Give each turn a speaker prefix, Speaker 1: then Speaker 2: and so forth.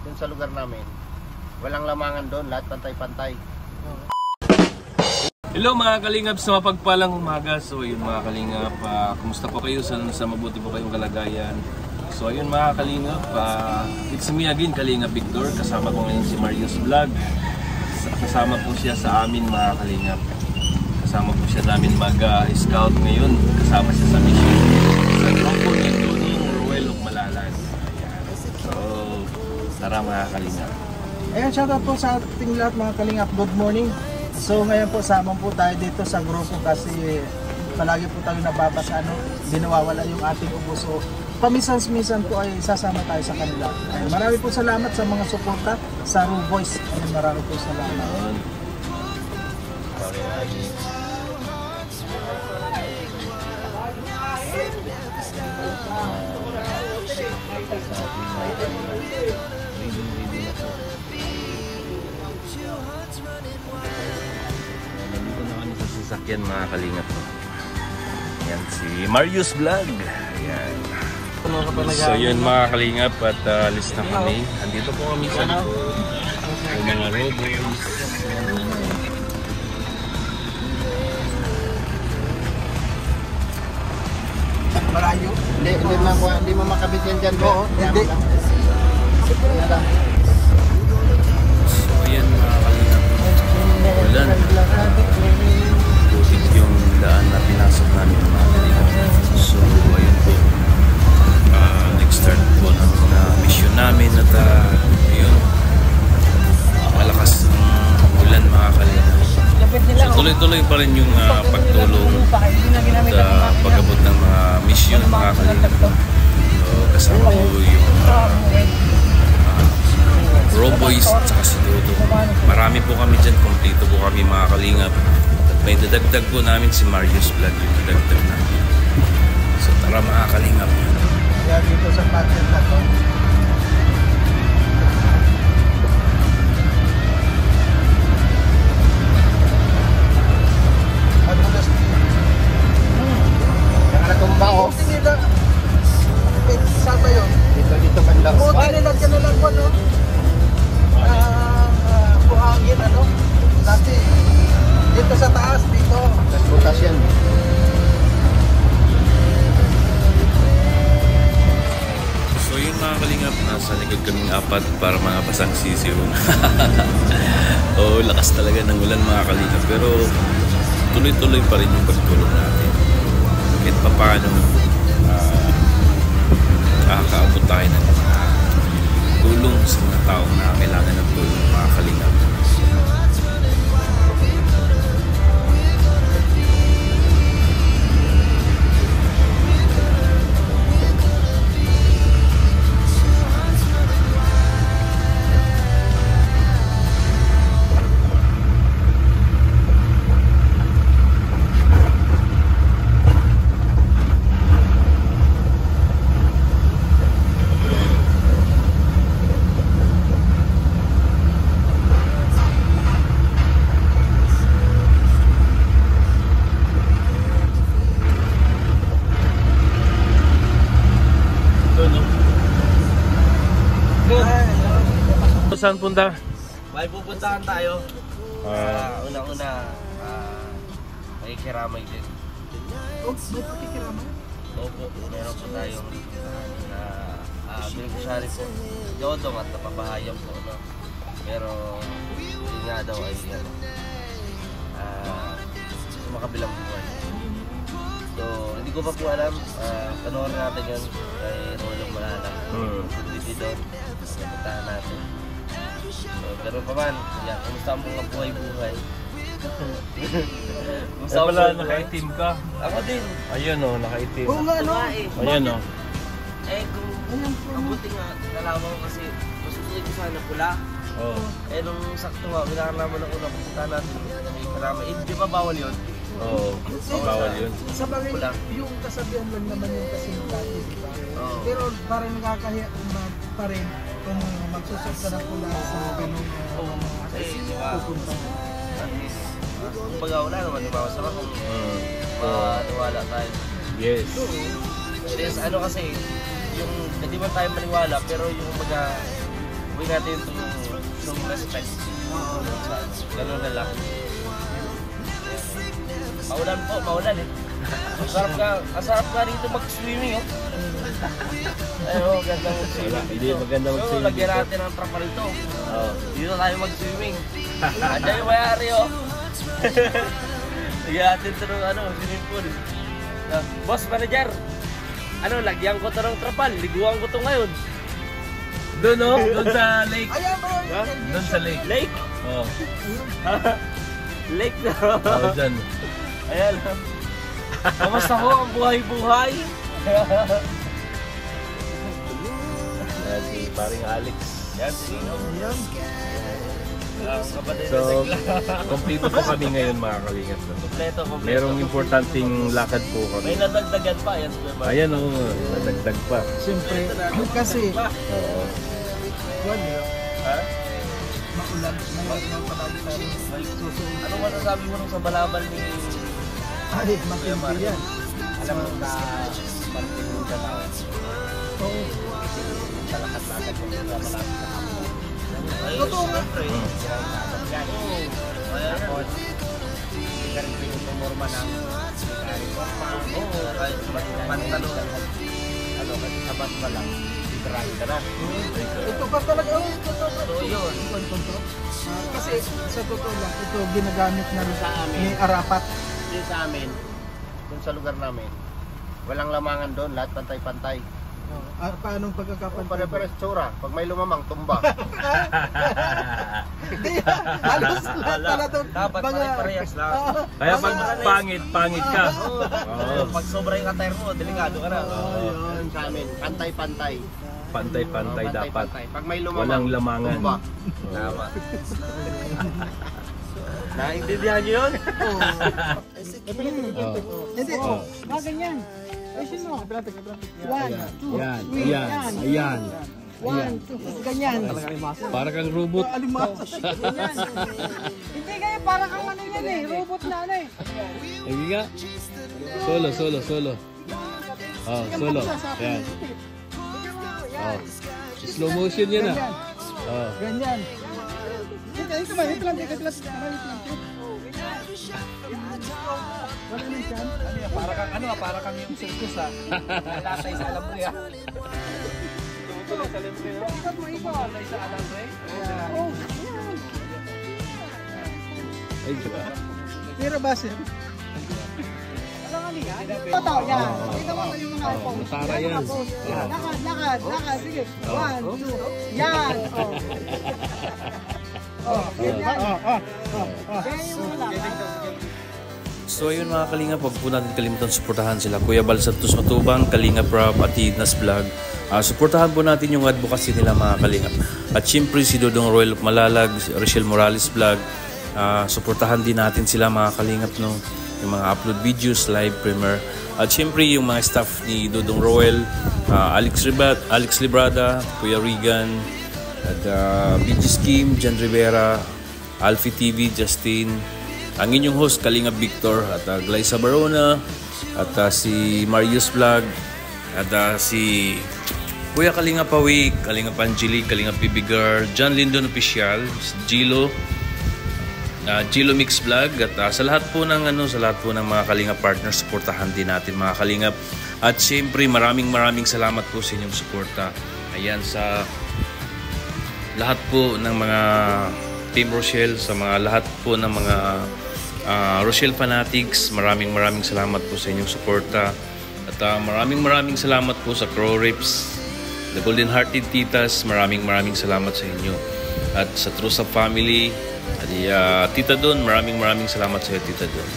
Speaker 1: dun sa lugar namin, walang lamangan doon, lahat pantay-pantay.
Speaker 2: Hello mga kalingap, sa mapagpalang umaga. So yun mga kalingap, kumusta po kayo? Sana mabuti po kayong kalagayan. So ayun mga kalingap, it's me again, Kalingap Victor. Kasama ko ngayon si Marius Vlog. Kasama po siya sa amin mga kalingap. Kasama po siya namin mag-scout ngayon. Kasama siya sa mission sa grupo ni Tony Ruelo Malalan. So tara mga kalingap.
Speaker 3: Ayan, shoutout po sa ating lahat mga kalingap. Good morning. So ngayon po, sama po tayo dito sa grupo kasi palagi po tayo nababasa, dinawawala yung ating ubo. So paminsan-minsan po ay sasama tayo sa kanila. Ayan, marami po salamat sa mga suporta sa Rue Boys. Ayan, marami po salamat.
Speaker 2: Nandito na kami sa sasakyan mga kalingap. Yan si Marius Vlog. Ayan. So yun mga kalingap, at list na kami. Andito po kami sa likod. Yung mga robots.
Speaker 3: Marayo?
Speaker 1: Hindi mo makabit yan dyan. Oo, hindi.
Speaker 2: So ayan mga kalingap. Ulan. Butit yung daan na pinasok namin mga kalingap. So ayun po. Nag-start po ng mission namin at ayun. Malakas ang ulan mga kalingap. So tuloy-tuloy pa rin yung pagtulong at pag-abot ng mga mission mga kalingap. So kasama po yung Roboys at saka si Dodo. Marami po kami dyan, kompleto po kami mga kalingap. At may dadagdag po namin si Marius Vlog, yung dadagdag namin. So tara mga kalingap.
Speaker 3: Kaya dito sa pattern na to.
Speaker 1: Nakatumba ko.
Speaker 3: Saan ba yun?
Speaker 1: Dito banda.
Speaker 3: Oo, tinilag ka na lang po, no? Buhangin, dati dito sa taas, dito.
Speaker 1: Butas yan.
Speaker 2: So yun mga kalingap, nasa likod kaming apat para mga basang sisiw. Oh, lakas talaga ng ulan mga kalingap, pero tuloy-tuloy pa rin yung pagtulong natin. Kahit pa paano nakakaabot tayo ng tulong sa mga taong na kailangan ng tulong mga kalingap. Saan punta?
Speaker 4: May pupuntahan tayo. Unang-una, may kiramay din.
Speaker 3: Oh, may pakikiramay?
Speaker 4: Opo, meron po tayong na beneficiary po. Dodong at napapahayam po. No? Pero yun nga daw ay makabilang buwan. So, hindi ko pa po alam. Panoorin natin yun kay Rolong Malalang. Dito doon. Puntahan natin. So, pero pa man, kumusta ang mga buhay-buhay?
Speaker 2: Kumusta pala, naka-itim ka?
Speaker 4: Ako din.
Speaker 2: Ayun o, naka-itim.
Speaker 3: Oo nga,
Speaker 2: Ayun o.
Speaker 4: Kung mabuti nga, nalaman ko kasi masusunod ko sana pula.
Speaker 2: Oo.
Speaker 4: Nung sakto nga, minakalaman ng una, pupunta natin may karama. Di ba bawal yun?
Speaker 2: Oo, bawal yun.
Speaker 3: Sa bagay, yung kasabihan lang naman yung kasing dati, diba? Pero parang nakakahiya pa rin kung magsusok ka na pula sa ganun pupunta.
Speaker 4: Kumbaga wala naman, di ba? Masama kung maniwala tayo.
Speaker 2: Yes.
Speaker 4: Yes, ano kasi, yung hindi man tayo maniwala, pero yung mga natin itong respect. Ganun na lang. Maulan po, maulan eh. Masarap ka rito mag-swimming oh. Ayun, ganda mag-swimming dito.
Speaker 2: Hindi, maganda mag-swimming
Speaker 4: So, lagyan natin ang trapal ito. Dito tayo mag-swimming. Andiyan yung mayari oh. Lagyan natin ito ng swimming pool. Boss manager, lagyan ko ito ng trapal. Liguan ko ito ngayon.
Speaker 2: Doon no? Doon sa lake.
Speaker 3: Ayan bro.
Speaker 2: Doon sa lake.
Speaker 4: Lake?
Speaker 2: Oo.
Speaker 4: Lake na.
Speaker 2: Oo, dyan.
Speaker 4: Ayan. Kamusta ho ang buhay-buhay?
Speaker 2: Yan si paring Alex.
Speaker 4: Yan, sige.
Speaker 3: Ayan.
Speaker 4: Kapatid
Speaker 2: So,
Speaker 4: na sigla.
Speaker 2: kompleto po kami ngayon mga kalingap.
Speaker 4: Kompleto.
Speaker 2: Merong importanteng lakad po
Speaker 4: May
Speaker 2: kami.
Speaker 4: nadagdagan pa yan.
Speaker 2: Ayan o, nadagdag pa.
Speaker 3: Siyempre, kasi
Speaker 2: Oo.
Speaker 3: buwan eh,
Speaker 4: Ha?
Speaker 3: maulan. May palagi tayo.
Speaker 4: Ano masasabi mo nung sa balabal ni...
Speaker 3: Ay, matindi yan.
Speaker 1: Alam mo na pagtingin ka na
Speaker 3: Oo.
Speaker 1: sa lakat-lakat ko sa malapit sa kampo.
Speaker 4: Ay,
Speaker 3: Totoo nga.
Speaker 4: siyempre.
Speaker 1: Yan.
Speaker 4: Ayan.
Speaker 1: Tapos, hindi ka rin pinumurma ng
Speaker 4: Oo, kahit pantalon.
Speaker 1: kasi sabat ka lang, ikarami ka na.
Speaker 3: Ito pa talaga. Oh,
Speaker 4: So, yun.
Speaker 3: Kasi sa totoo lang, ito ginagamit na rin
Speaker 1: Sa amin.
Speaker 3: ni Arapat.
Speaker 1: Hindi sa amin, dun sa lugar namin, walang lamangan doon, lahat pantay-pantay.
Speaker 3: Paanong pagkakapantay?
Speaker 1: Pare-pares tsura, pag may lumamang, tumba.
Speaker 3: Hindi, halos lahat pala doon.
Speaker 4: Dapat pare-parehas lang.
Speaker 2: Kaya pag pangit ka. Oo.
Speaker 4: Pag sobra yung attire mo, delikado ka na.
Speaker 1: Yun sa amin, pantay-pantay.
Speaker 2: Pantay-pantay dapat.
Speaker 1: Pantay-pantay. Pag may lumamang,
Speaker 2: Walang lamangan.
Speaker 1: tumba.
Speaker 4: Tama. Naintindihan nyo yun?
Speaker 3: Hindi.
Speaker 5: ganyan. Ayusin mo. 1, 2, 3.
Speaker 2: Ayan.
Speaker 5: 1, 2, ganyan.
Speaker 2: Para kang robot.
Speaker 5: Ganyan. Hindi kayo, para kang ano yan eh. Robot na ano eh.
Speaker 2: Lagi ka. Solo. Oh, solo. Ayan. Oh. Slow motion yan ah. Oh.
Speaker 3: Ganyan. Ito ba? Ito lang. Wala na siya.
Speaker 4: Para kang yung circus ha. Latay sa alam mo ya. Tumutuloy sa alam mo ya. Latay sa alam mo
Speaker 5: Oh, yan.
Speaker 2: Ay, diba?
Speaker 3: Pero ba sir?
Speaker 5: Walang ano yan. Totoo yan. Ito mo yung mga
Speaker 2: Oh, masara yan.
Speaker 5: Lakad. Sige. 1, 2. Yan. Oh, ganyan. Ganyan yung lakad.
Speaker 2: So ayun mga Kalinga, huwag po natin kalimutan suportahan sila Kuya Bal Santos Matubang, Kalinga Prab at Idnas Vlog. Suportahan po natin yung advocacy nila mga Kalinga. At syempre si Dodong Royal Malalag, Rachel Morales Vlog. Suportahan din natin sila mga Kalingap, no? Yung mga upload videos, live premiere. At syempre yung mga staff ni Dodong Royal, Alex Librada, Kuya Regan, at BG Scheme, Jan Rivera, Alfie TV, Justin, ang inyong host Kalinga Victor, at Glyza Barona, at si Marius Vlog, at si Kuya Kalinga Pawik, Kalinga Panjili, Kalinga PB Girl, John Lindon Official, Gilo Mix Vlog, at sa lahat po ng mga Kalinga partners, suportahan din natin mga Kalingap. At siyempre maraming salamat po sa inyong suporta. Ayan, sa lahat po ng mga Team Rochelle, sa mga lahat po ng mga Rochelle Fanatics, maraming salamat po sa inyong suporta. At maraming salamat po sa Crow Rips, The Golden Hearted Titas, maraming salamat sa inyo. At sa True Sa Family, at Tita Don, maraming salamat sa iyo Tita Don.